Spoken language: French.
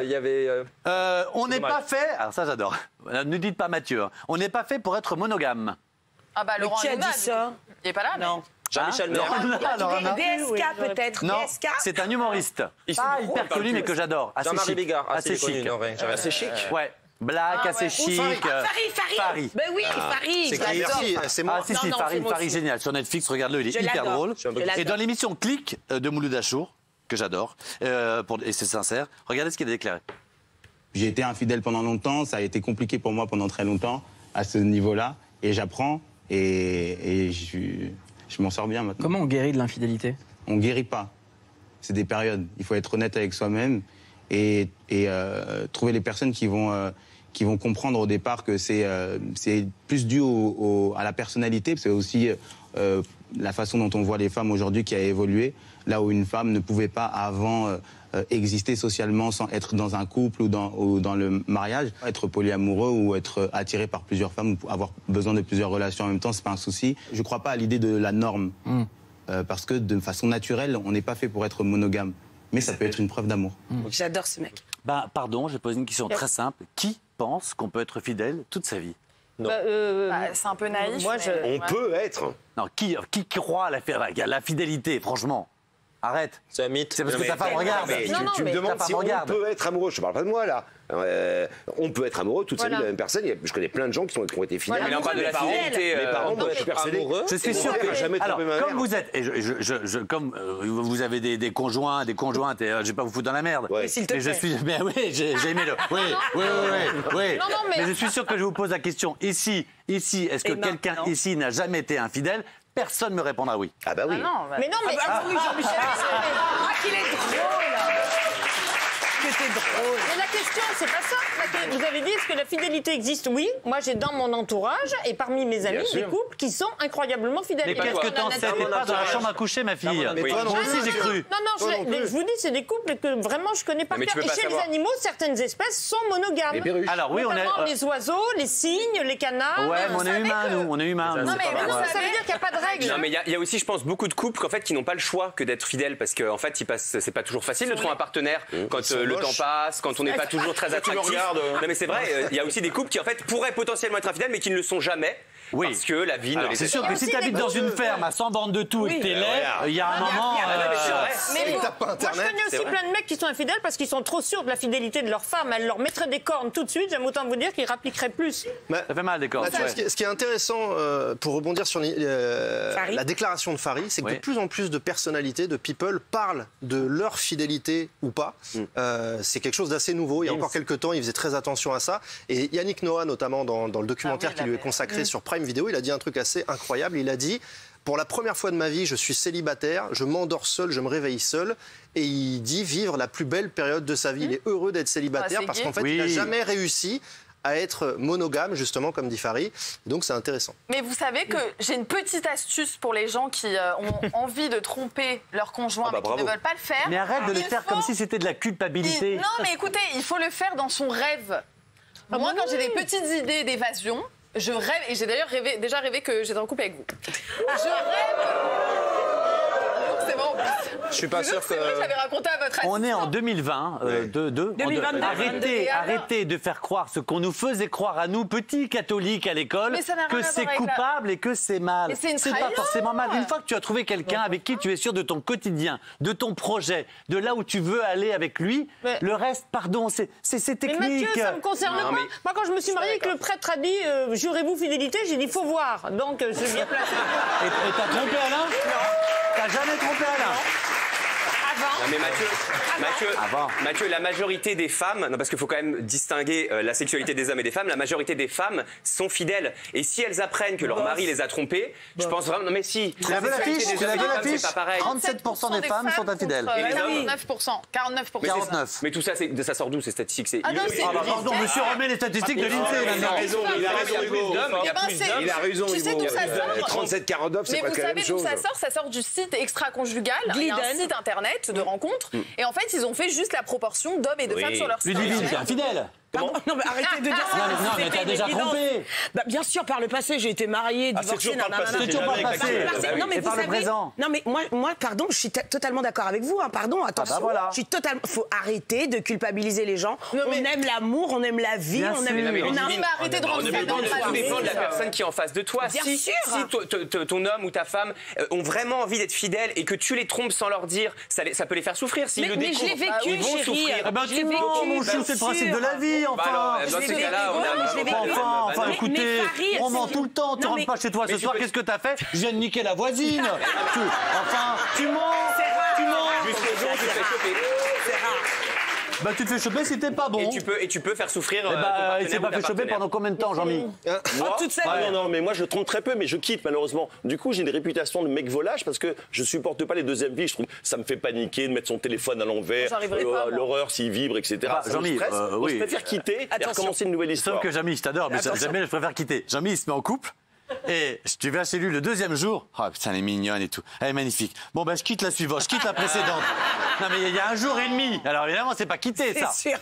Il y avait... On n'est pas fait... Alors ça, j'adore. Ne dites pas Mathieu. Hein. On n'est pas fait pour être monogame. Ah bah Laurent qui a dit ça? Il n'est pas là, Non. Jean-Michel Maire. DSK peut-être. Non, DSK. c'est un humoriste. Pas hyper connu, mais que j'adore. Assez Jean-Marie chic. Bigard. Assez chic. Assez chic. Ouais. Black, assez chic. Farid. Ben oui, Farid. Merci, c'est moi. Ah si, si, Farid, génial. Sur Netflix, regarde-le, il est hyper drôle. Et dans l'émission Click de Mouloud Achour, que j'adore, et c'est sincère, regardez ce qu'il a déclaré. J'ai été infidèle pendant longtemps, ça a été compliqué pour moi pendant très longtemps, à ce niveau-là, et j'apprends, et je m'en sors bien maintenant. Comment on guérit de l'infidélité? On guérit pas. C'est des périodes. Il faut être honnête avec soi-même et trouver les personnes qui vont comprendre au départ que c'est plus dû à la personnalité, c'est aussi la façon dont on voit les femmes aujourd'hui qui a évolué, là où une femme ne pouvait pas avant exister socialement sans être dans un couple ou dans le mariage. Être polyamoureux ou être attiré par plusieurs femmes ou avoir besoin de plusieurs relations en même temps, c'est pas un souci. Je ne crois pas à l'idée de la norme, parce que de façon naturelle, on n'est pas fait pour être monogame. Mais ça peut être une preuve d'amour. J'adore ce mec. Bah, pardon, je pose une question très simple. Qui pense qu'on peut être fidèle toute sa vie? c'est un peu naïf. Moi, mais- On peut être. Non, qui croit à la fidélité, franchement? Arrête. C'est un mythe. C'est parce que ta femme regarde. Mais Non, non, tu me mais demandes ta si femme on regarde. peut être amoureux. Je ne parle pas de moi, là. On peut être amoureux toute sa vie de la même personne. Je connais plein de gens qui ont été fidèles. Voilà, Mais là, on parle de la fidélité. Mes parents, moi, je suis persuadé. amoureux. Je suis sûr que jamais alors, trompé ma comme mère. vous êtes, et comme vous avez des conjoints, des conjointes, et je vais pas vous foutre dans la merde. Ouais. s'il te Mais je plaît. suis, mais oui, j'ai aimé le. Oui. Non, non, mais- je suis sûr que je vous pose la question ici, est-ce que Emma, quelqu'un non. ici n'a jamais été infidèle? Personne me répondra oui. Ah bah oui. Ah non, bah- Mais non, mais oui, Jean-Michel. Ah, qu'il est drôle. C'était drôle. Mais la question, c'est pas ça. Vous avez dit, est-ce que la fidélité existe? Oui. Moi, j'ai dans mon entourage et parmi mes amis des couples qui sont incroyablement fidèles. Mais qu'est-ce que t'en sais? T'es pas dans la chambre à coucher, ma fille. Mais toi, non Moi plus. aussi, j'ai cru. Non, je vous dis, c'est des couples que vraiment je connais pas. Mais tu peux Et pas chez savoir. les animaux, certaines espèces sont monogames. Les perruches. Alors oui, on est. Notamment les oiseaux, les cygnes, les canards. Ouais, mais on vous est savez humain, que- nous. On est humain. Non, mais pas non, vrai. ça veut dire qu'il n'y a pas de règles. Non, mais il y a aussi, je pense, beaucoup de couples qui n'ont pas le choix que d'être fidèles parce qu'en fait, c'est pas toujours facile de trouver un partenaire quand sont le moches. temps passe, quand on n'est pas toujours très attractif. regardes. Non, mais c'est vrai, il y a aussi des couples qui en fait pourraient potentiellement être infidèles mais qui ne le sont jamais. Oui. Parce que la vie ne Alors, les c'est sûr que si aussi t'habites des dans une ferme à 100 bandes de tout et que t'es laid, il y a un moment. mais c'est vrai. Mais T'as pas moi, je Internet, connais aussi plein de mecs qui sont infidèles parce qu'ils sont trop sûrs de la fidélité de leur femme. Elle leur mettrait des cornes tout de suite. J'aime autant vous dire qu'ils rappliqueraient plus. Ça fait mal, d'accord. Mathieu, Ouais. ce qui est intéressant, pour rebondir sur la déclaration de Farid, c'est que Oui. de plus en plus de personnalités, de people, parlent de leur fidélité ou pas. C'est quelque chose d'assez nouveau. Il y a encore quelques temps, il faisait très attention à ça. Et Yannick Noah, notamment, dans le documentaire qui lui est consacré sur Prime Video, il a dit un truc assez incroyable. Il a dit... Pour la première fois de ma vie, je suis célibataire, je m'endors seul, je me réveille seul. Et il dit vivre la plus belle période de sa vie. Il est heureux d'être célibataire c'est parce gay. qu'en fait, Oui. il n'a jamais réussi à être monogame, justement, comme dit Farid. Donc, c'est intéressant. Mais vous savez que j'ai une petite astuce pour les gens qui ont envie de tromper leur conjoint mais qui bravo. ne veulent pas le faire. Mais arrête de le Il faire faut- comme si c'était de la culpabilité. Non, mais écoutez, il faut le faire dans son rêve. Moi, quand j'ai des petites idées d'évasion, je rêve, et j'ai d'ailleurs déjà rêvé que j'étais en couple avec vous. Je rêve. C'est bon. Je suis pas sûr C'est vrai que que... j'avais raconté à votre assistant. On est en 2020. 2022. Arrêtez de faire croire ce qu'on nous faisait croire à nous, petits catholiques à l'école, Mais ça n'a rien que à c'est voir avec coupable et que c'est mal. Mais c'est une pas trahison. forcément mal. Une fois que tu as trouvé quelqu'un avec qui tu es sûr de ton quotidien, de ton projet, de là où tu veux aller avec lui, Mais- le reste, pardon, c'est Mais technique. Mathieu, ça me concerne Non, pas. mais- Moi, quand je me suis mariée, que le prêtre a dit jurez-vous fidélité, j'ai dit faut voir. Donc, je suis bien placée. Et t'as trompé Alain? T'as jamais trompé Alain? Non, mais Avant. Mathieu, la majorité des femmes, non parce qu'il faut quand même distinguer la sexualité des hommes et des femmes, la majorité des femmes sont fidèles. Et si elles apprennent que leur mari les a trompées, je pense vraiment, non mais si. Tu l'as vu l'affiche? C'est pas pareil. 37% des femmes sont infidèles. contre, Et les hommes 49%. 49%. Mais c'est- 49. Mais tout ça, ça sort d'où ces statistiques? Ah non, c'est Pardon, monsieur remet les statistiques de l'INSEE Il a maintenant. raison, Il y a plus d'hommes, il y a plus d'hommes. Il a raison, Tu sais Hugo. d'où ça sort 37-49, c'est Mais vous presque la savez même d'où chose. ça sort? Ça sort du site extra-conjugal. Il y a un Glidden. site internet de rencontres. Et en fait, ils ont fait juste la proportion d'hommes et de femmes sur leur site. Ludivine, t'es internet. infidèle. Non, mais arrêtez de dire ça. Non, mais t'as déjà trompé. Bah, bien sûr, par le passé, j'ai été mariée, divorcée, C'est toujours par le passé. Non, mais C'est vous par le savez, présent. non, mais moi, pardon, je suis totalement d'accord avec vous. Pardon, attention. voilà. Je suis totalement. Faut arrêter de culpabiliser les gens. On aime l'amour, on aime la vie, Bien on sûr. aime. Mais arrêtez de rendre ça dans le Tout dépend de la passé. personne qui est en face de toi. Bien Si sûr. ton homme ou ta femme ont vraiment envie d'être fidèles et que tu les trompes sans leur dire, ça peut les faire souffrir. S'ils le Mais je découvrent, l'ai vécu, ils vont chérie. souffrir. Eh ben, Je l'ai tu mens, vécu, mon chou, bien c'est le principe de la vie, Bah alors, enfin. dans ces cas-là, on a... Enfin, écoutez, Farid, on ment tout le temps. Tu non, rentres mais- pas chez toi ce soir, qu'est-ce que t'as fait? Je viens de niquer la voisine. Enfin, tu mens. Tu mens. Jusqu'au jour où tu te fais choper. Bah, tu te fais choper si t'es pas bon. Et tu peux faire souffrir. Eh ton bah, il partenaire s'est ou pas ta fait choper partenaire. pendant combien de temps, Jean-Mi? Moi, toute sa non, mais moi je trompe très peu, mais je quitte malheureusement. Du coup, j'ai une réputation de mec volage parce que je supporte pas les deuxièmes vies. Je trouve ça me fait paniquer de mettre son téléphone à l'envers, J'arriverai pas, moi. l'horreur s'il vibre, etc. Bah, Ça me Jean-Mi, stresse. Donc, oui. je préfère quitter et recommencer une nouvelle histoire. Sauf que Jean-Mi, je t'adore, mais jamais je préfère quitter. Jean-Mi, il se met en couple. Et tu vas chez lui le deuxième jour. Oh putain, elle est mignonne et tout. Elle est magnifique. Bon, ben, je quitte la suivante, je quitte la précédente. Non, mais il y a un jour et demi. Alors évidemment, c'est pas quitter, ça. C'est sûr.